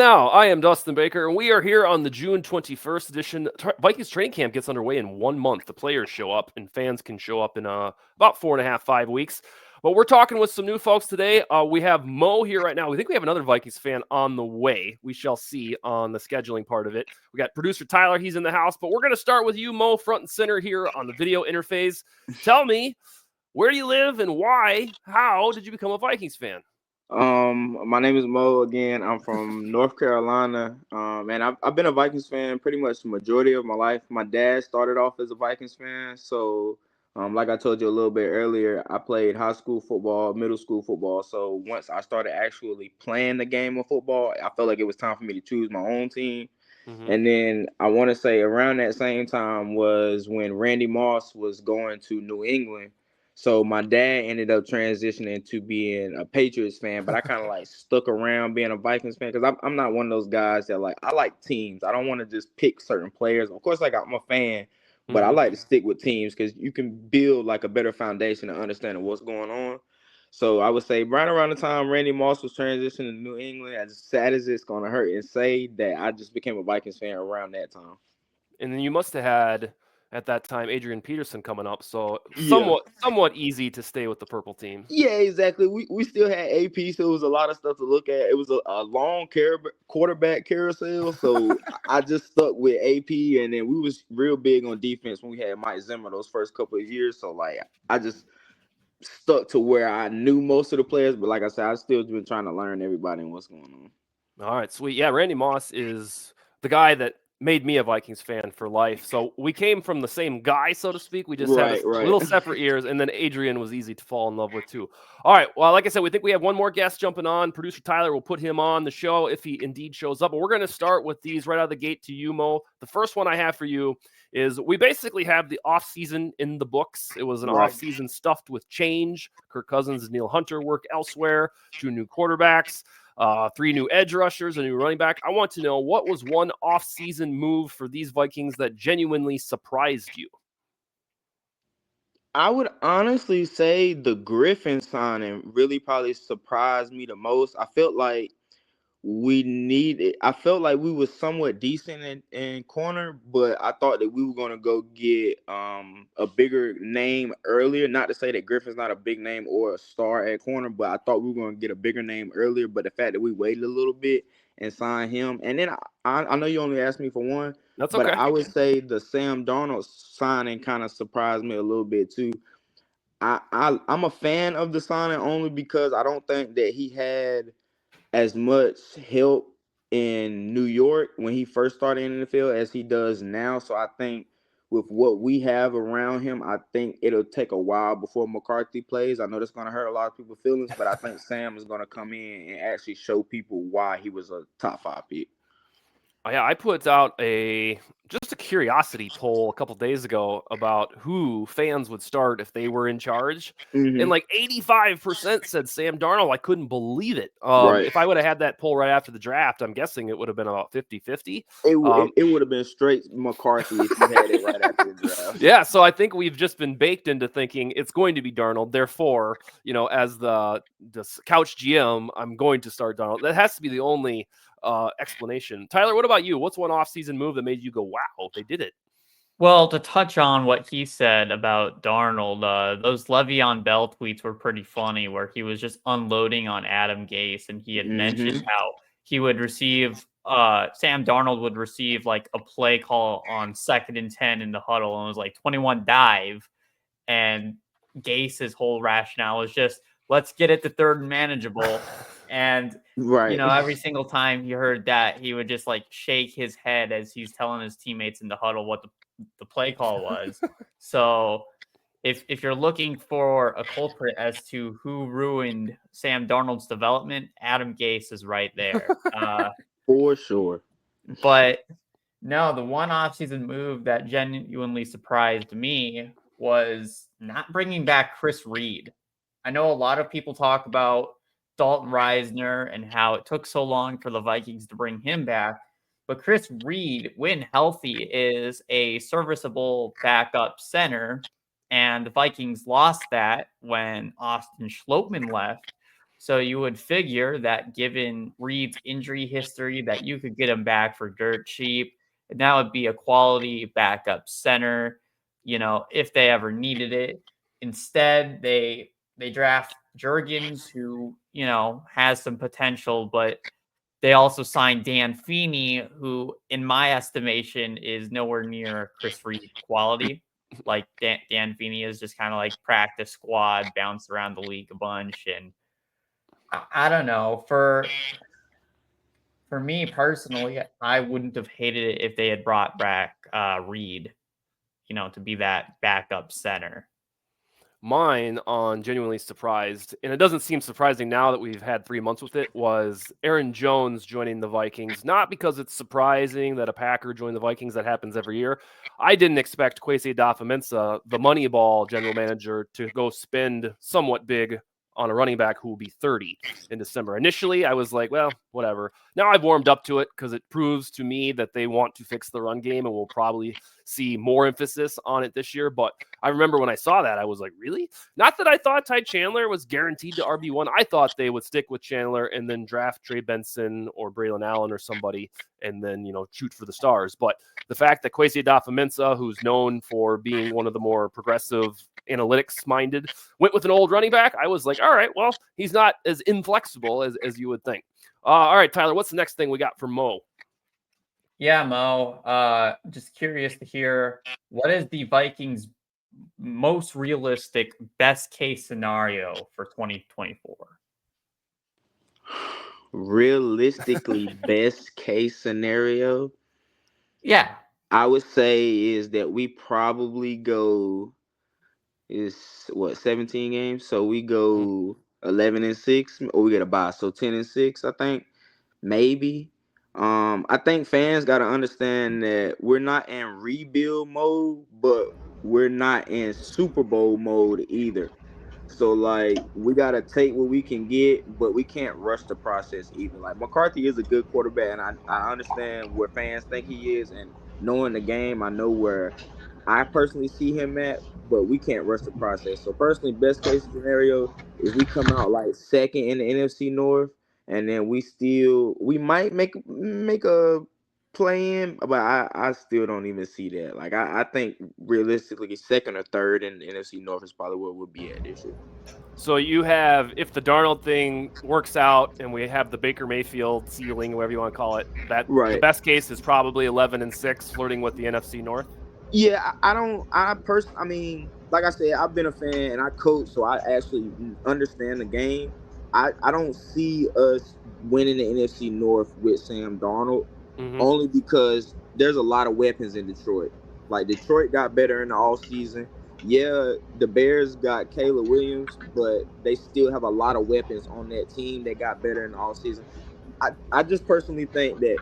Now, I am Dustin Baker, and we are here on the June 21st edition. Vikings training camp gets underway in 1 month. The players show up, and fans can show up in about 4.5, 5 weeks. But we're talking with some new folks today. We have Mo here right now. We think we have another Vikings fan on the way. We shall see on the scheduling part of it. We got producer Tyler. He's in the house. But we're going to start with you, Mo, front and center here on the video interface. Tell me, where do you live and why? How did you become a Vikings fan? My name is Mo again. I'm from North Carolina. And I've been a Vikings fan pretty much the majority of my life. My dad started off as a Vikings fan, so like I told you a little bit earlier, I played high school football, middle school football. So once I started actually playing the game of football, I felt like it was time for me to choose my own team. Mm-hmm. And then I want to say around that same time was when Randy Moss was going to New England. So my dad ended up transitioning to being a Patriots fan, but I kind of like stuck around being a Vikings fan because I'm not one of those guys that I like teams. I don't want to just pick certain players. Of course, I'm a fan, but I Mm-hmm. like to stick with teams because you can build like a better foundation of understanding what's going on. So I would say right around the time Randy Moss was transitioning to New England, as sad as it's going to hurt and say that I just became a Vikings fan around that time. And then you must have had at that time Adrian Peterson coming up, so Yeah. somewhat easy to stay with the purple team. Yeah, exactly. We still had AP, so it was a lot of stuff to look at. It was a long quarterback carousel, so I just stuck with AP, and then we was real big on defense when we had Mike Zimmer those first couple of years. So I just stuck to where I knew most of the players, but like I said, I still been trying to learn everybody and what's going on. All right, sweet. Yeah, Randy Moss is the guy that made me a Vikings fan for life. So we came from the same guy, so to speak. We just had a Right, right. little separate years, and then Adrian was easy to fall in love with too. All right, well, like I said, we think we have one more guest jumping on. Producer Tyler will put him on the show if he indeed shows up. But we're going to start with these right out of the gate to you, Mo. The first one I have for you is we basically have the offseason in the books. It was an Right. offseason stuffed with change. Kirk Cousins and Neil Hunter work elsewhere, 2 new quarterbacks. 3 new edge rushers, a new running back. I want to know, what was one off-season move for these Vikings that genuinely surprised you? I would honestly say the Griffin signing really probably surprised me the most. I felt like we were somewhat decent in corner, but I thought that we were gonna go get a bigger name earlier. Not to say that Griffin's not a big name or a star at corner, but I thought we were gonna get a bigger name earlier. But the fact that we waited a little bit and signed him, and then I know you only asked me for one, That's but okay. I would say the Sam Darnold signing kind of surprised me a little bit too. I'm a fan of the signing only because I don't think that he had as much help in New York when he first started in the field as he does now. So I think with what we have around him, I think it'll take a while before McCarthy plays. I know that's going to hurt a lot of people's feelings, but I think Sam is going to come in and actually show people why he was a top 5 pick. Yeah, I put out just a curiosity poll a couple days ago about who fans would start if they were in charge, and Mm-hmm. like 85% said Sam Darnold. I couldn't believe it. Right. If I would have had that poll right after the draft, I'm guessing it would have been about 50-50. It would have been straight McCarthy if you had it right after the draft. Yeah, so I think we've just been baked into thinking it's going to be Darnold. Therefore, as the couch GM, I'm going to start Darnold. That has to be the only explanation. Tyler, what about you? What's one offseason move that made you go, wow, they did it? Well, to touch on what he said about Darnold, those Le'Veon Bell tweets were pretty funny, where he was just unloading on Adam Gase, and he had mentioned Mm-hmm. how he would receive, Sam Darnold would receive like a play call on 2nd and 10 in the huddle, and it was like 21 dive, and Gase's whole rationale was just, let's get it to 3rd and manageable. And Right. every single time he heard that, he would just like shake his head as he's telling his teammates in the huddle what the play call was. So if you're looking for a culprit as to who ruined Sam Darnold's development, Adam Gase is right there. For sure. But no, the one offseason move that genuinely surprised me was not bringing back Chris Reed. I know a lot of people talk about Dalton Reisner and how it took so long for the Vikings to bring him back. But Chris Reed, when healthy, is a serviceable backup center. And the Vikings lost that when Austin Schlottman left. So you would figure that given Reed's injury history, that you could get him back for dirt cheap, and that would be a quality backup center, if they ever needed it. Instead, they draft Jurgens, who, has some potential, but they also signed Dan Feeney, who, in my estimation, is nowhere near Chris Reed quality. Like Dan Feeney is just kind of like practice squad, bounced around the league a bunch, and I don't know. For me personally, I wouldn't have hated it if they had brought back Reed, to be that backup center. Mine on genuinely surprised, and it doesn't seem surprising now that we've had 3 months with it, was Aaron Jones joining the Vikings. Not because it's surprising that a Packer joined the Vikings. That happens every year. I didn't expect Kwesi Adofo-Mensah, the Moneyball general manager, to go spend somewhat big on a running back who will be 30 in December. Initially, I was like, well, whatever. Now I've warmed up to it because it proves to me that they want to fix the run game, and we'll probably see more emphasis on it this year. But I remember when I saw that, I was like, really? Not that I thought Ty Chandler was guaranteed to RB1. I thought they would stick with Chandler and then draft Trey Benson or Braylon Allen or somebody and then, shoot for the stars. But the fact that Kwesi Adofo-Mensah, who's known for being one of the more progressive analytics-minded, went with an old running back, I was like, all right, well, he's not as inflexible as you would think. All right, Tyler, what's the next thing we got from Mo? Yeah, Mo, just curious to hear, what is the Vikings' most realistic best case scenario for 2024? Realistically, best case scenario, Yeah, I would say is that we probably go 17 games, so we go 11-6, or we get a bye, so 10-6, I think, maybe. I think fans got to understand that we're not in rebuild mode, but we're not in Super Bowl mode either. So, like, we got to take what we can get, but we can't rush the process either. Like, McCarthy is a good quarterback, and I understand where fans think he is, and knowing the game, I know where I personally see him at, but we can't rush the process. So, personally, best case scenario is we come out like second in the NFC North, and then we might make a play in, but I still don't even see that. Like, I think realistically, second or third in the NFC North is probably where we'll be at this year. So you have, if the Darnold thing works out and we have the Baker Mayfield ceiling, whatever you want to call it, that the Right. best case is probably 11-6, flirting with the NFC North. Yeah, I mean, like I said, I've been a fan and I coach, so I actually understand the game. I don't see us winning the NFC North with Sam Darnold, only because there's a lot of weapons in Detroit. Like, Detroit got better in the offseason. Yeah, the Bears got Caleb Williams, but they still have a lot of weapons on that team that got better in the offseason. I just personally think that,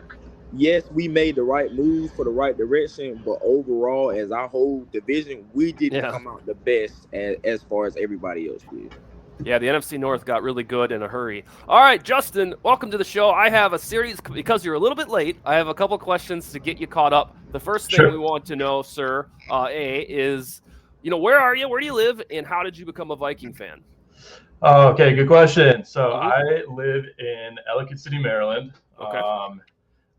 yes, we made the right moves for the right direction, but overall, as our whole division, we didn't come out the best as far as everybody else did. Yeah, the NFC North got really good in a hurry. All right, Justin, welcome to the show. I have a series, because you're a little bit late, I have a couple questions to get you caught up. The first thing we want to know, sir, is, where are you? Where do you live? And how did you become a Viking fan? Okay, good question. So I live in Ellicott City, Maryland. Okay.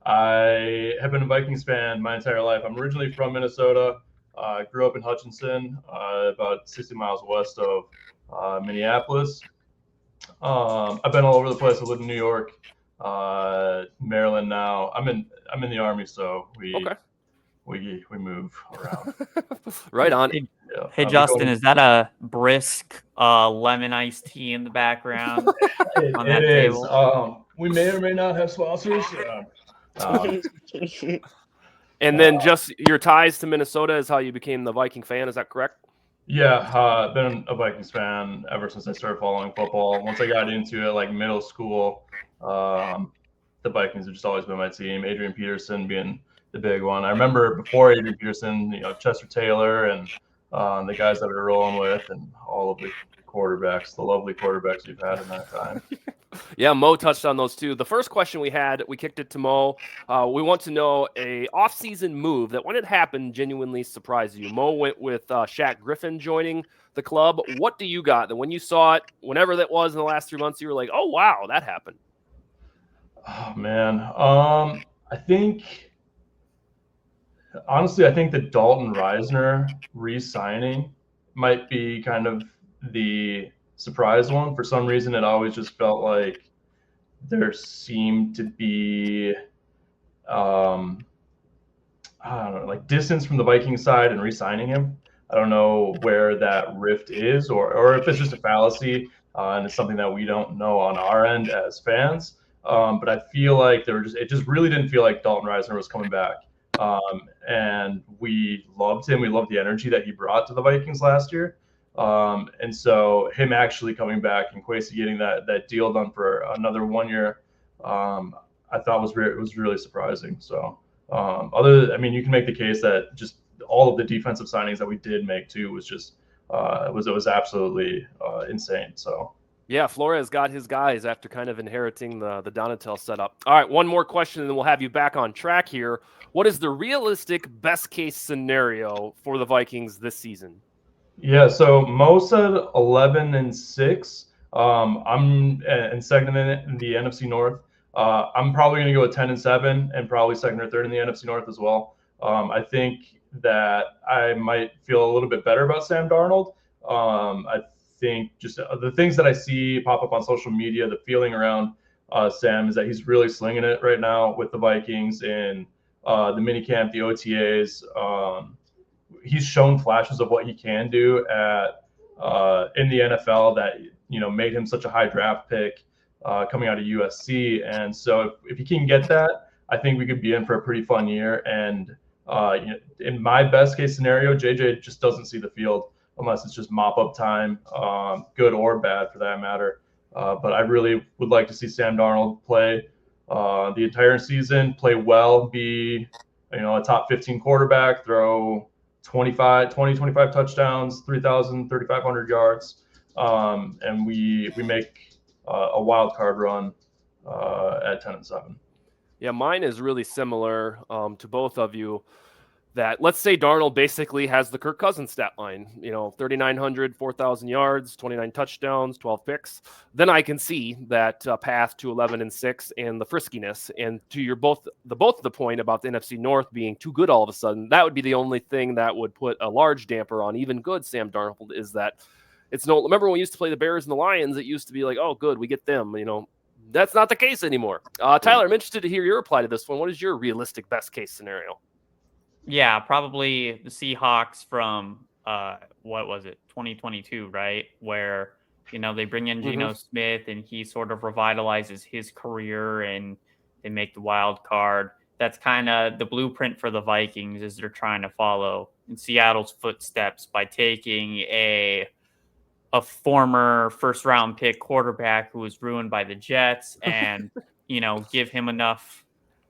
I have been a Vikings fan my entire life. I'm originally from Minnesota. Grew up in Hutchinson, about 60 miles west of Minneapolis. I've been all over the place. I live in New York, Maryland now. I'm in the Army, so we move around. Right on. Hey, Justin, is that a brisk lemon iced tea in the background on that table? Is. We may or may not have sponsors. And then just your ties to Minnesota is how you became the Viking fan. Is that correct? Yeah, I've been a Vikings fan ever since I started following football. Once I got into it, like middle school, the Vikings have just always been my team. Adrian Peterson being the big one. I remember before Adrian Peterson, Chester Taylor and the guys that we were rolling with, and all of the quarterbacks, the lovely quarterbacks we've had in that time. Yeah, Mo touched on those too. The first question we had, we kicked it to Mo. We want to know a off-season move that when it happened genuinely surprised you. Mo went with Shaq Griffin joining the club. What do you got? That when you saw it, whenever that was in the last 3 months, you were like, oh, wow, that happened. Oh, man. I think, honestly, I think the Dalton Reisner re-signing might be kind of the surprise one. For some reason, it always just felt like there seemed to be, I don't know, like distance from the Viking side and re-signing him. I don't know where that rift is, or if it's just a fallacy and it's something that we don't know on our end as fans. But I feel like it just really didn't feel like Dalton Reisner was coming back. And we loved him. We loved the energy that he brought to the Vikings last year. And so him actually coming back and Kwesi getting that deal done for another 1 year, I thought was really surprising. So. I mean, you can make the case that just all of the defensive signings that we did make too was just it was absolutely insane. So yeah, Flores got his guys after kind of inheriting the Donatel setup. All right, one more question, and then we'll have you back on track here. What is the realistic best case scenario for the Vikings this season? yeah, so Mo said 11-6. I'm in second in the NFC North. I'm probably going to go with 10-7 and probably second or third in the NFC North as well. I think that I might feel a little bit better about Sam Darnold. I think just the things that I see pop up on social media, the feeling around Sam is that he's really slinging it right now with the Vikings in the minicamp, the OTAs. He's shown flashes of what he can do at in the NFL that made him such a high draft pick coming out of USC. And so if he can get that, I think we could be in for a pretty fun year. And in my best case scenario, JJ just doesn't see the field unless it's just mop up time, good or bad for that matter. But I really would like to see Sam Darnold play the entire season, play well, be a top 15 quarterback, throw 20, 25 touchdowns, 3,500 yards, and we make a wild card run at 10-7. Yeah, mine is really similar to both of you. That let's say Darnold basically has the Kirk Cousins stat line, 3,900, 4,000 yards, 29 touchdowns, 12 picks. Then I can see that path to 11-6 and the friskiness. And to your both the point about the NFC North being too good all of a sudden, that would be the only thing that would put a large damper on even good Sam Darnold. Is that remember when we used to play the Bears and the Lions? It used to be like, oh, good, we get them. That's not the case anymore. Tyler, I'm interested to hear your reply to this one. What is your realistic best case scenario? Yeah, probably the Seahawks from what was it, 2022, right? Where they bring in Geno Smith and he sort of revitalizes his career and they make the wild card. That's kind of the blueprint for the Vikings, is they're trying to follow in Seattle's footsteps by taking a former first round pick quarterback who was ruined by the Jets and give him enough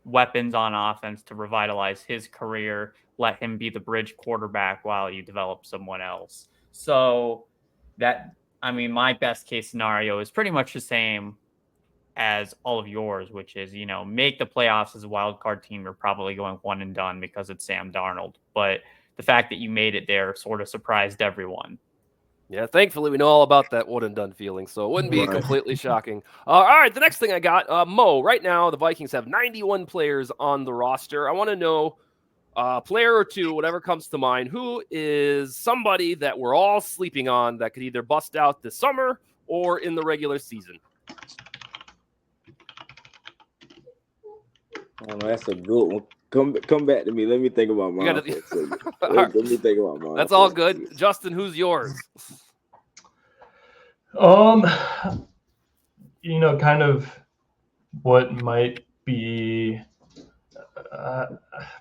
weapons on offense to revitalize his career, let him be the bridge quarterback while you develop someone else. So my best case scenario is pretty much the same as all of yours, which is, make the playoffs as a wild card team. You're probably going one and done because it's Sam Darnold. But the fact that you made it there sort of surprised everyone. Yeah, thankfully we know all about that one and done feeling, so it wouldn't be completely shocking. All right, the next thing I got, Mo, right now the Vikings have 91 players on the roster. I want to know a player or two, whatever comes to mind, who is somebody that we're all sleeping on that could either bust out this summer or in the regular season. Oh, that's a good one. Come back to me. Let me think about mine. Let me think about mine. That's all good. Justin, who's yours? Kind of what might be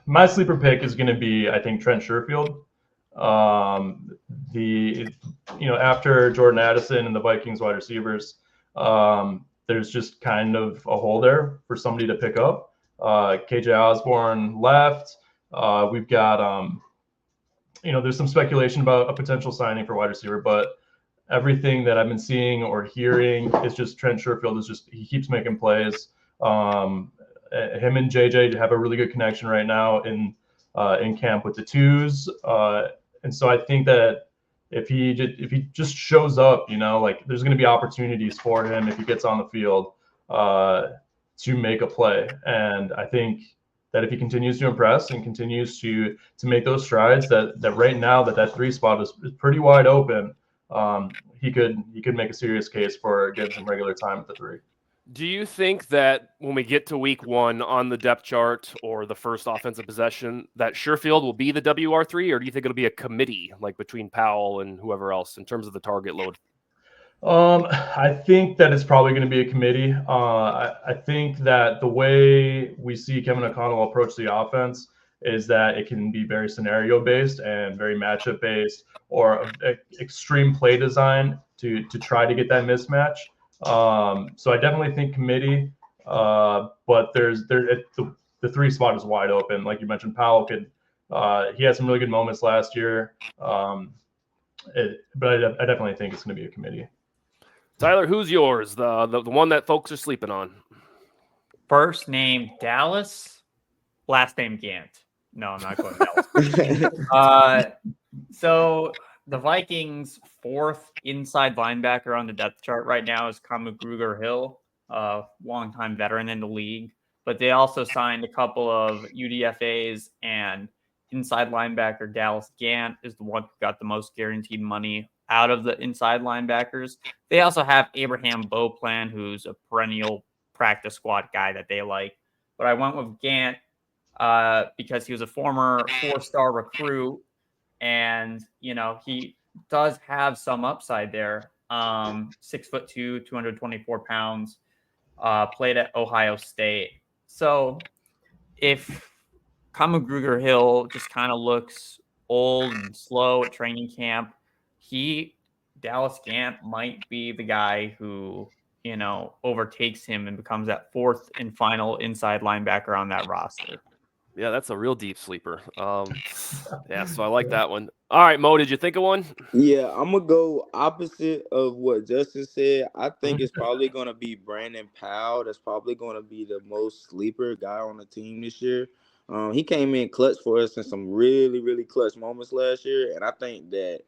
my sleeper pick is going to be, I think, Trent Sherfield. After Jordan Addison and the Vikings wide receivers, there's just kind of a hole there for somebody to pick up. KJ Osborne left. We've got, there's some speculation about a potential signing for wide receiver, but everything that I've been seeing or hearing is just Trent Sherfield he keeps making plays. Him and JJ have a really good connection right now in camp with the twos, and so I think that if he just shows up, like there's going to be opportunities for him if he gets on the field to make a play, and I think that if he continues to impress and continues to make those strides, that right now that 3 spot is pretty wide open. He could make a serious case for getting some regular time at the 3. Do you think that when we get to week 1 on the depth chart or the first offensive possession, that Sherfield will be the WR3, or do you think it'll be a committee like between Powell and whoever else in terms of the target load? I think that it's probably going to be a committee. I think that the way we see Kevin O'Connell approach the offense is that it can be very scenario based and very matchup based, or extreme play design to try to get that mismatch. So I definitely think committee, but the 3 spot is wide open. Like you mentioned, Powell he had some really good moments last year, but I definitely think it's going to be a committee. Tyler, who's yours? The one that folks are sleeping on. First name Dallas, last name Gant. No, I'm not going Dallas. So the Vikings' 4th inside linebacker on the depth chart right now is Kamu Grugier-Hill, a longtime veteran in the league. But they also signed a couple of UDFAs, and inside linebacker Dallas Gant is the one who got the most guaranteed money out of the inside linebackers. They also have Abraham Beauplan, who's a perennial practice squad guy that they like. But I went with Gant because he was a former 4-star recruit, and he does have some upside there. 6'2", 224 pounds, played at Ohio State. So if Kamu Grugier-Hill just kind of looks old and slow at training camp, Dallas Gant might be the guy who overtakes him and becomes that 4th and final inside linebacker on that roster. Yeah, that's a real deep sleeper. Yeah, so I like that one. All right, Mo, did you think of one? Yeah, I'm going to go opposite of what Justin said. I think it's probably going to be Brandon Powell. That's probably going to be the most sleeper guy on the team this year. He came in clutch for us in some really, really clutch moments last year, and I think that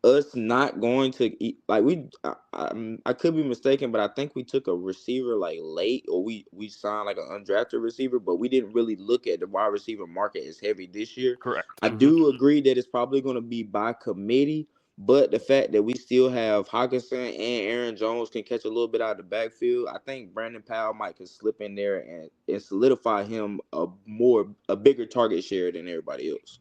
us not going to I could be mistaken, but I think we took a receiver like late, or we signed like an undrafted receiver, but we didn't really look at the wide receiver market as heavy this year. Correct. I do agree that it's probably going to be by committee, but the fact that we still have Hawkinson and Aaron Jones can catch a little bit out of the backfield, I think Brandon Powell can slip in there and solidify him a bigger target share than everybody else.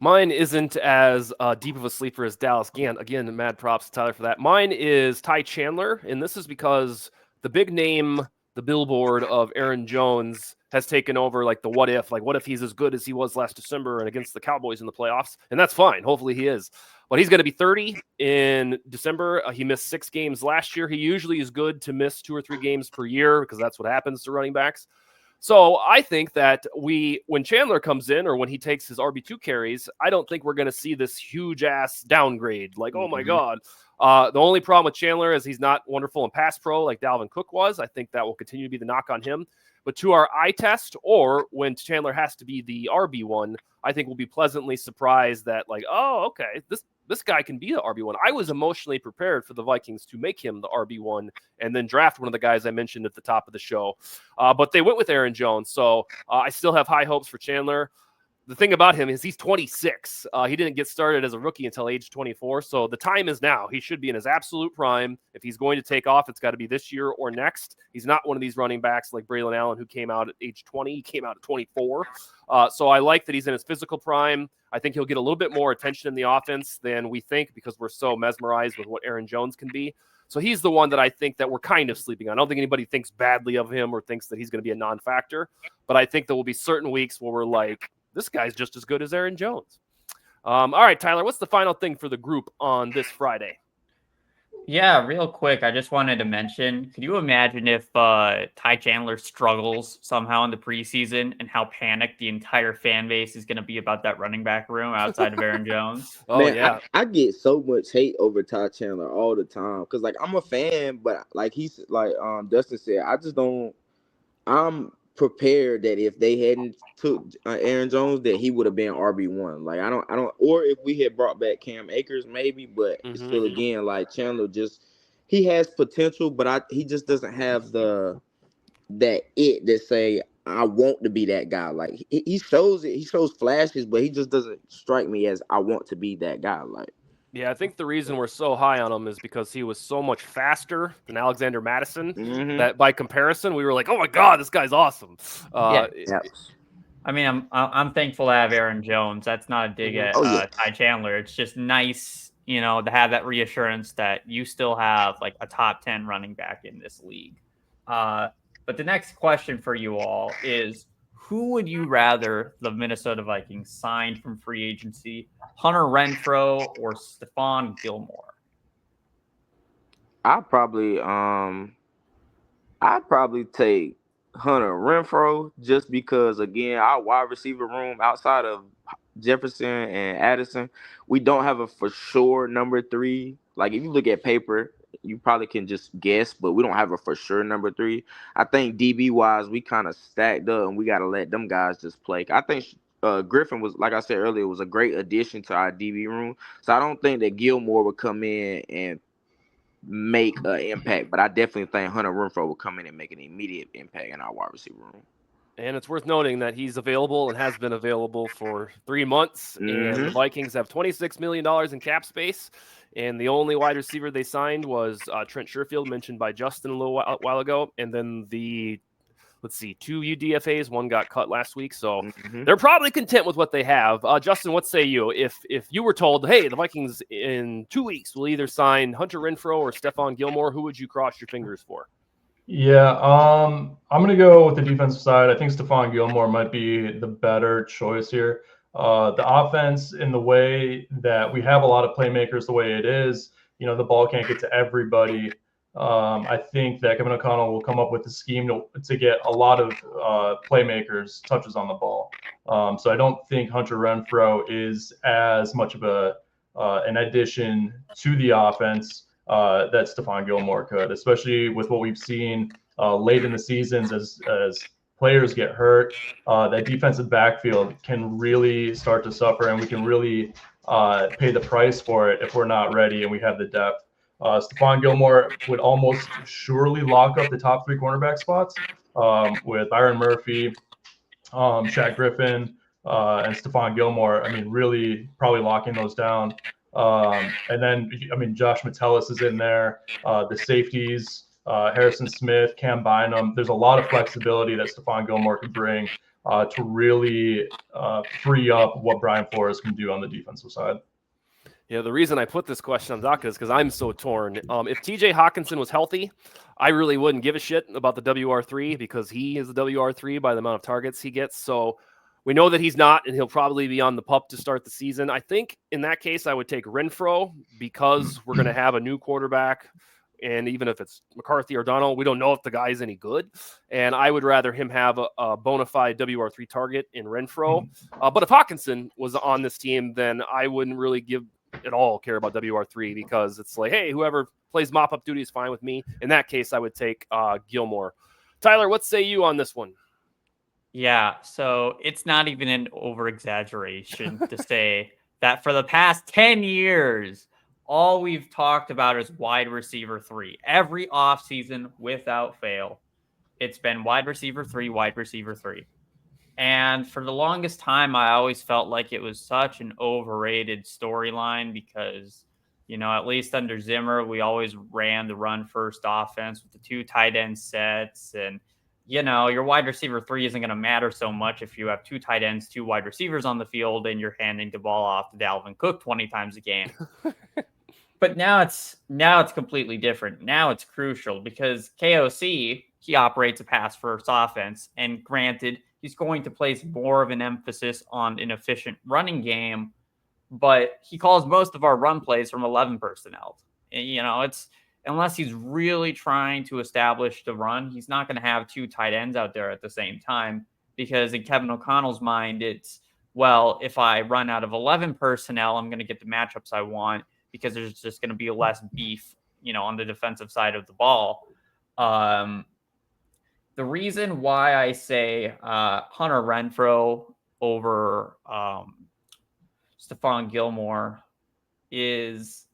Mine isn't as deep of a sleeper as Dallas Gant. Again, mad props to Tyler for that. Mine is Ty Chandler, and this is because the big name, the billboard of Aaron Jones has taken over, like the what if he's as good as he was last December and against the Cowboys in the playoffs, and that's fine. Hopefully he is. But he's going to be 30 in December. He missed 6 games last year. He usually is good to miss 2 or 3 games per year because that's what happens to running backs. So I think that when Chandler comes in, or when he takes his RB2 carries, I don't think we're going to see this huge ass downgrade. Like, oh my God. The only problem with Chandler is he's not wonderful in pass pro like Dalvin Cook was. I think that will continue to be the knock on him. But to our eye test, or when Chandler has to be the RB1, I think we'll be pleasantly surprised that, like, oh, okay, this guy can be the RB1. I was emotionally prepared for the Vikings to make him the RB1 and then draft one of the guys I mentioned at the top of the show. But they went with Aaron Jones. So I still have high hopes for Chandler. The thing about him is he's 26. He didn't get started as a rookie until age 24. So the time is now. He should be in his absolute prime. If he's going to take off, it's got to be this year or next. He's not one of these running backs like Braylon Allen, who came out at age 20. He came out at 24. So I like that he's in his physical prime. I think he'll get a little bit more attention in the offense than we think because we're so mesmerized with what Aaron Jones can be. So he's the one that I think that we're kind of sleeping on. I don't think anybody thinks badly of him or thinks that he's going to be a non-factor. But I think there will be certain weeks where we're like, this guy's just as good as Aaron Jones. All right, Tyler, what's the final thing for the group on this Friday? Yeah, real quick, I just wanted to mention, could you imagine if Ty Chandler struggles somehow in the preseason and how panicked the entire fan base is going to be about that running back room outside of Aaron Jones? Oh Man, yeah. I get so much hate over Ty Chandler all the time because like I'm a fan, but like he's like Dustin said, I just don't. I'm prepared that if they hadn't took Aaron Jones, that he would have been RB1. Like I don't, or if we had brought back Cam Akers, maybe. But it's Mhm. still again like Chandler he has potential, but he just doesn't have that say I want to be that guy. Like he shows it, he shows flashes, but he just doesn't strike me as I want to be that guy. Like Yeah, I think the reason we're so high on him is because he was so much faster than Alexander Madison that by comparison, we were like, "Oh my God, this guy's awesome." Yeah. yeah. I mean, I'm thankful to have Aaron Jones. That's not a dig at Oh yeah. Ty Chandler. It's just nice, to have that reassurance that you still have like a top 10 running back in this league. But the next question for you all is, who would you rather the Minnesota Vikings signed from free agency, Hunter Renfrow or Stephon Gilmore? I'd probably take Hunter Renfro just because again our wide receiver room outside of Jefferson and Addison, we don't have a for sure number 3. Like if you look at paper, you probably can just guess, but we don't have a for sure number 3. I think DB wise, we kind of stacked up, and we got to let them guys just play. I think Griffin was, like I said earlier, was a great addition to our DB room. So I don't think that Gilmore would come in and make an impact, but I definitely think Hunter Renfrow will come in and make an immediate impact in our wide receiver room. And it's worth noting that he's available and has been available for 3 months. And the Vikings have $26 million in cap space. And the only wide receiver they signed was Trent Sherfield, mentioned by Justin a little while ago. And then two UDFAs, one got cut last week. So they're probably content with what they have. Justin, what say you? If you were told, hey, the Vikings in 2 weeks will either sign Hunter Renfrow or Stephon Gilmore, who would you cross your fingers for? Yeah, I'm going to go with the defensive side. I think Stephon Gilmore might be the better choice here. The offense, in the way that we have a lot of playmakers the way it is, the ball can't get to everybody. I think that Kevin O'Connell will come up with a scheme to get a lot of playmakers touches on the ball. So I don't think Hunter Renfrow is as much of an addition to the offense that Stephon Gilmore could, especially with what we've seen late in the seasons as players get hurt. That defensive backfield can really start to suffer, and we can really pay the price for it if we're not ready and we have the depth. Stephon Gilmore would almost surely lock up the top 3 cornerback spots with Byron Murphy, Shaq Griffin, and Stephon Gilmore. I mean, really probably locking those down. And then, Josh Metellus is in there. The safeties, Harrison Smith, Cam Bynum. There's a lot of flexibility that Stephon Gilmore could bring to really free up what Brian Flores can do on the defensive side. Yeah, the reason I put this question on docket is because I'm so torn. If TJ Hawkinson was healthy, I really wouldn't give a shit about the WR3 because he is the WR3 by the amount of targets he gets. So we know that he's not, and he'll probably be on the pup to start the season. I think in that case, I would take Renfrow because we're going to have a new quarterback. And even if it's McCarthy or Donald, we don't know if the guy's any good. And I would rather him have a bona fide WR3 target in Renfrow. But if Hawkinson was on this team, then I wouldn't really at all care about WR3 because it's like, hey, whoever plays mop-up duty is fine with me. In that case, I would take Gilmore. Tyler, what say you on this one? Yeah, so it's not even an over-exaggeration to say that for the past 10 years, all we've talked about is wide receiver 3. Every offseason, without fail, it's been wide receiver 3, wide receiver 3. And for the longest time, I always felt like it was such an overrated storyline because, at least under Zimmer, we always ran the run-first offense with the 2 tight end sets. And, your wide receiver 3 isn't going to matter so much if you have 2 tight ends, 2 wide receivers on the field, and you're handing the ball off to Dalvin Cook 20 times a game. But now it's completely different. Now it's crucial because KOC, he operates a pass-first offense. And granted, he's going to place more of an emphasis on an efficient running game, but he calls most of our run plays from 11 personnel. It's unless he's really trying to establish the run, he's not going to have 2 tight ends out there at the same time, because in Kevin O'Connell's mind, it's, well, if I run out of 11 personnel, I'm going to get the matchups I want because there's just going to be less beef, on the defensive side of the ball. The reason why I say Hunter Renfrow over Stephon Gilmore is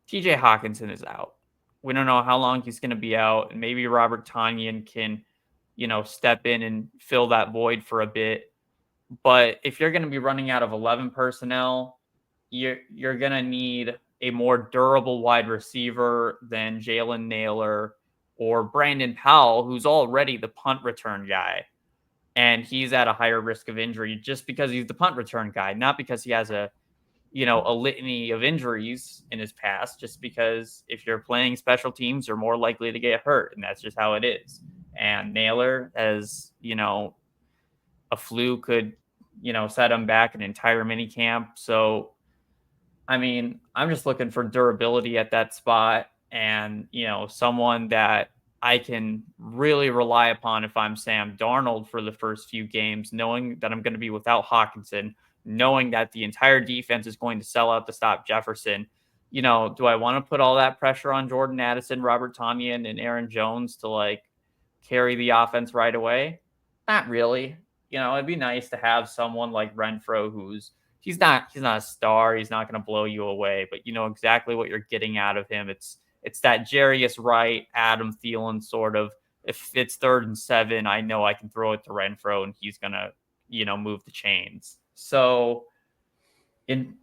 TJ Hawkinson is out. We don't know how long he's going to be out, and maybe Robert Tonyan can, step in and fill that void for a bit. But if you're going to be running out of 11 personnel, you're going to need a more durable wide receiver than Jalen Naylor or Brandon Powell, who's already the punt return guy. And he's at a higher risk of injury just because he's the punt return guy, not because he has a litany of injuries in his past, just because if you're playing special teams, you're more likely to get hurt. And that's just how it is. And Naylor, as a flu could, set him back an entire mini camp. So, I mean, I'm just looking for durability at that spot and, someone that I can really rely upon if I'm Sam Darnold for the first few games, knowing that I'm going to be without Hawkinson, knowing that the entire defense is going to sell out to stop Jefferson. Do I want to put all that pressure on Jordan Addison, Robert Tonyan, and Aaron Jones to carry the offense right away? Not really. It'd be nice to have someone like Renfrow he's not a star. He's not going to blow you away, but you know exactly what you're getting out of him. It's that Jarius Wright, Adam Thielen sort of, if it's 3rd and 7, I know I can throw it to Renfrow and he's going to, move the chains. So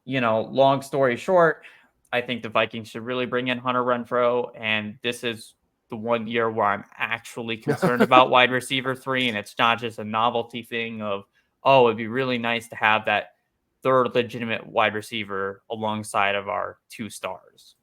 long story short, I think the Vikings should really bring in Hunter Renfrow. And this is the one year where I'm actually concerned about wide receiver 3. And it's not just a novelty thing of, it'd be really nice to have that 3rd legitimate wide receiver alongside of our 2 stars.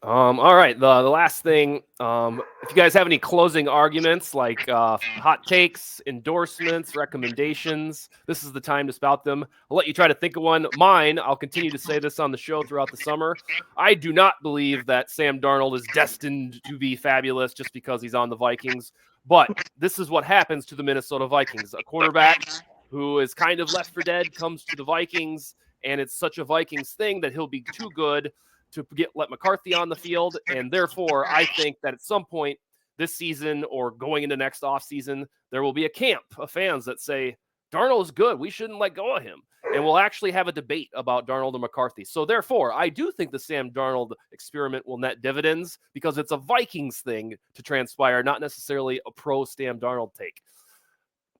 All right. The last thing, if you guys have any closing arguments like hot takes, endorsements, recommendations, this is the time to spout them. I'll let you try to think of one. Mine, I'll continue to say this on the show throughout the summer. I do not believe that Sam Darnold is destined to be fabulous just because he's on the Vikings. But this is what happens to the Minnesota Vikings. A quarterback who is kind of left for dead comes to the Vikings, and it's such a Vikings thing that he'll be too good to let McCarthy on the field. And therefore, I think that at some point this season or going into next offseason, there will be a camp of fans that say, Darnold is good. We shouldn't let go of him. And we'll actually have a debate about Darnold and McCarthy. So therefore, I do think the Sam Darnold experiment will net dividends because it's a Vikings thing to transpire, not necessarily a pro Sam Darnold take.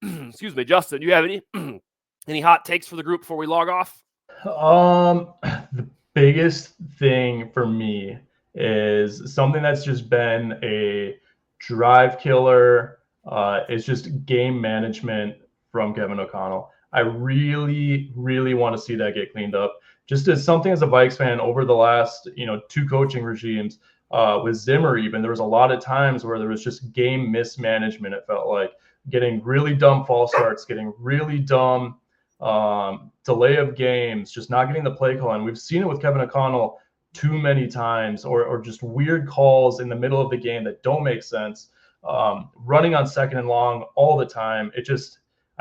Excuse me, Justin, do you have any hot takes for the group before we log off? The biggest thing for me is something that's just been a drive killer. It's just game management from Kevin O'Connell. I really, really want to see that get cleaned up. Just as something as a Vikes fan over the last, 2 coaching regimes, with Zimmer even, there was a lot of times where there was just game mismanagement. It felt like getting really dumb false starts, getting really dumb delay of games, just not getting the play call. And we've seen it with Kevin O'Connell too many times, or just weird calls in the middle of the game that don't make sense, running on 2nd and long all the time.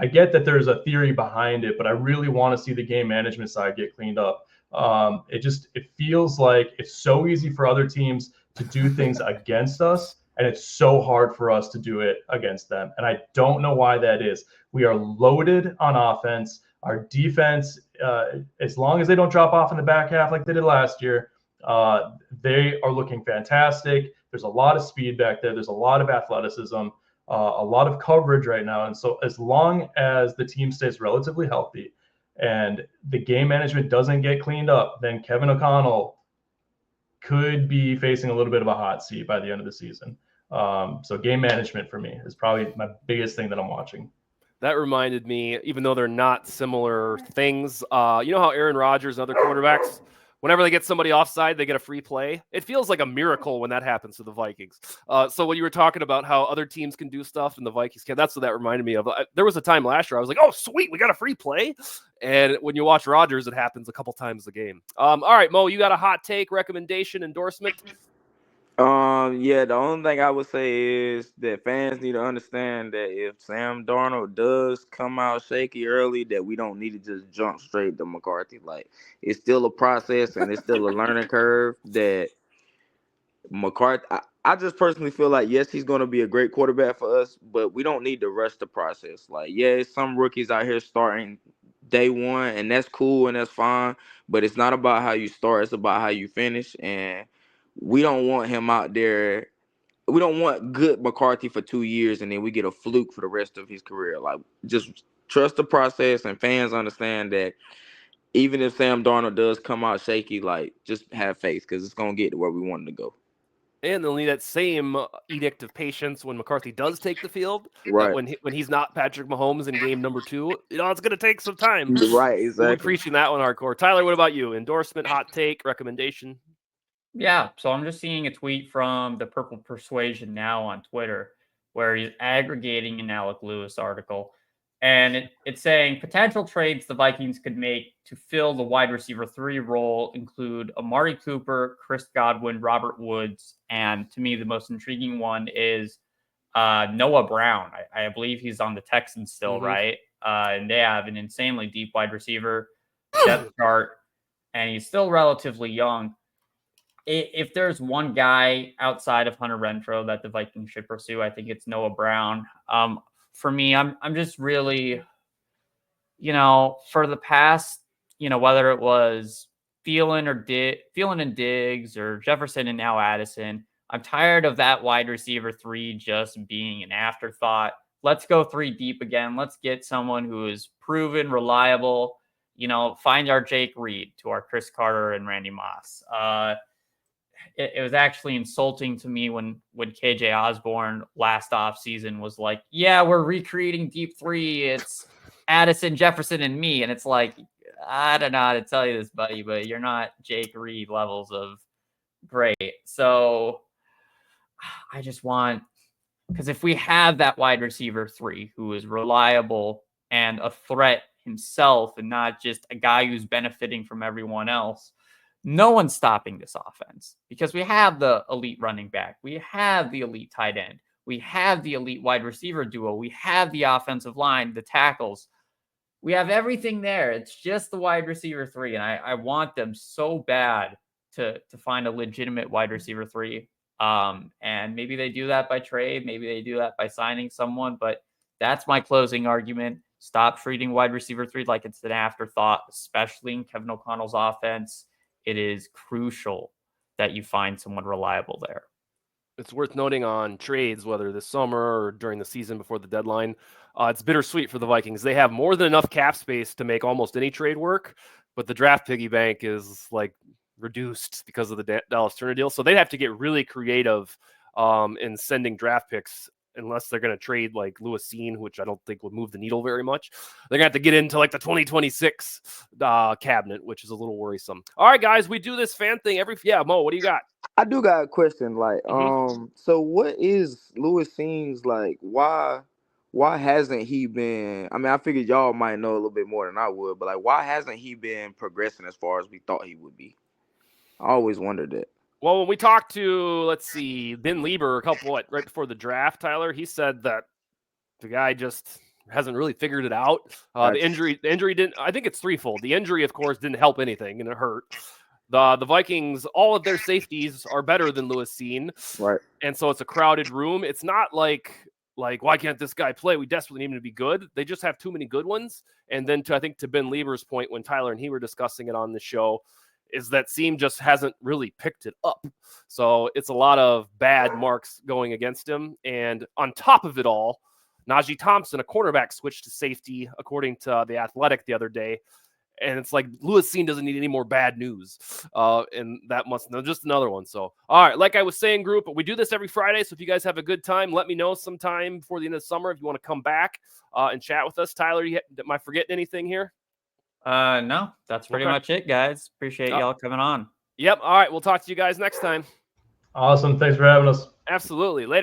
I get that there's a theory behind it, but I really want to see the game management side get cleaned up. It feels like it's so easy for other teams to do things against us, and it's so hard for us to do it against them. And I don't know why that is. We are loaded on offense. Our defense, as long as they don't drop off in the back half like they did last year, they are looking fantastic. There's a lot of speed back there. There's a lot of athleticism, a lot of coverage right now. And so as long as the team stays relatively healthy and the game management doesn't get cleaned up, then Kevin O'Connell could be facing a little bit of a hot seat by the end of the season. So game management for me is probably my biggest thing that I'm watching. That reminded me, even though they're not similar things, you know how Aaron Rodgers and other quarterbacks Whenever they get somebody offside, they get a free play. It feels like a miracle when that happens to the Vikings. So when you were talking about how other teams can do stuff and the Vikings can, that's what that reminded me of. There was a time last year I was like, oh, sweet, we got a free play. And when you watch Rodgers, it happens a couple times a game. All right, Mo, you got a hot take, recommendation, endorsement? Yeah, the only thing I would say is that fans need to understand that if Sam Darnold does come out shaky early, that we don't need to just jump straight to McCarthy. Like, it's still a process and it's still a learning curve that McCarthy, I just personally feel like, yes, he's going to be a great quarterback for us, but we don't need to rush the process. Like, yeah, some rookies out here starting day one, and that's cool and that's fine, but it's not about how you start, it's about how you finish. And we don't want him out there. We don't want good McCarthy for 2 years and then we get a fluke for the rest of his career. Like, just trust the process, and fans understand that even if Sam Darnold does come out shaky, like, just have faith because it's going to get to where we want him to go. And they'll need that same edict of patience when McCarthy does take the field. Right. When he's not Patrick Mahomes in game number 2, it's going to take some time. Right, We'll exactly. be preaching that one hardcore. Tyler, what about you? Endorsement, hot take, recommendation? Yeah, so I'm just seeing a tweet from the Purple Persuasion now on Twitter where he's aggregating an Alec Lewis article. And it's saying potential trades the Vikings could make to fill the wide receiver 3 role include Amari Cooper, Chris Godwin, Robert Woods, and to me, the most intriguing one is Noah Brown. I believe he's on the Texans still, right? And they have an insanely deep wide receiver depth chart, and he's still relatively young. If there's one guy outside of Hunter Renfrow that the Vikings should pursue, I think it's Noah Brown. For me, I'm just really, for the past, whether it was Thielen and Diggs or Jefferson and now Addison, I'm tired of that wide receiver 3 just being an afterthought. Let's go 3 deep again. Let's get someone who is proven, reliable. Find our Jake Reed to our Chris Carter and Randy Moss. It was actually insulting to me when KJ Osborne last offseason was like, yeah, we're recreating deep 3. It's Addison, Jefferson, and me. And it's like, I don't know how to tell you this, buddy, but you're not Jake Reed levels of great. So I just want, because if we have that wide receiver 3 who is reliable and a threat himself and not just a guy who's benefiting from everyone else, no one's stopping this offense because we have the elite running back. We have the elite tight end. We have the elite wide receiver duo. We have the offensive line, the tackles. We have everything there. It's just the wide receiver 3. And I want them so bad to find a legitimate wide receiver 3. And maybe they do that by trade. Maybe they do that by signing someone. But that's my closing argument. Stop treating wide receiver 3 like it's an afterthought, especially in Kevin O'Connell's offense. It is crucial that you find someone reliable there. It's worth noting on trades, whether this summer or during the season before the deadline, it's bittersweet for the Vikings. They have more than enough cap space to make almost any trade work, but the draft piggy bank is like reduced because of the Dallas Turner deal. So they'd have to get really creative in sending draft picks unless they're going to trade like Lewis Cine, which I don't think would move the needle very much. They're going to have to get into like the 2026 cabinet, which is a little worrisome. All right, guys, we do this fan thing Mo, what do you got? I do got a question. Like, so what is Lewis Cine's like? Why hasn't he been? I mean, I figured y'all might know a little bit more than I would, but like, why hasn't he been progressing as far as we thought he would be? I always wondered that. Well, when we talked to, let's see, Ben Lieber right before the draft, Tyler, he said that the guy just hasn't really figured it out. The injury didn't. I think it's threefold. The injury, of course, didn't help anything, and it hurt. The Vikings, all of their safeties are better than Lewis Cine, right? And so it's a crowded room. It's not like why can't this guy play? We desperately need him to be good. They just have too many good ones. And then I think to Ben Lieber's point, when Tyler and he were discussing it on the show, is that Cine just hasn't really picked it up. So it's a lot of bad marks going against him. And on top of it all, Najee Thompson, a cornerback, switched to safety, according to The Athletic the other day. And it's like Lewis Cine doesn't need any more bad news. And that just another one. So, all right, like I was saying, group, we do this every Friday. So if you guys have a good time, let me know sometime before the end of the summer if you want to come back and chat with us. Tyler, am I forgetting anything here? No, that's pretty Okay. much it, guys. Appreciate y'all coming on. Yep. All right. We'll talk to you guys next time. Awesome. Thanks for having us. Absolutely. Later.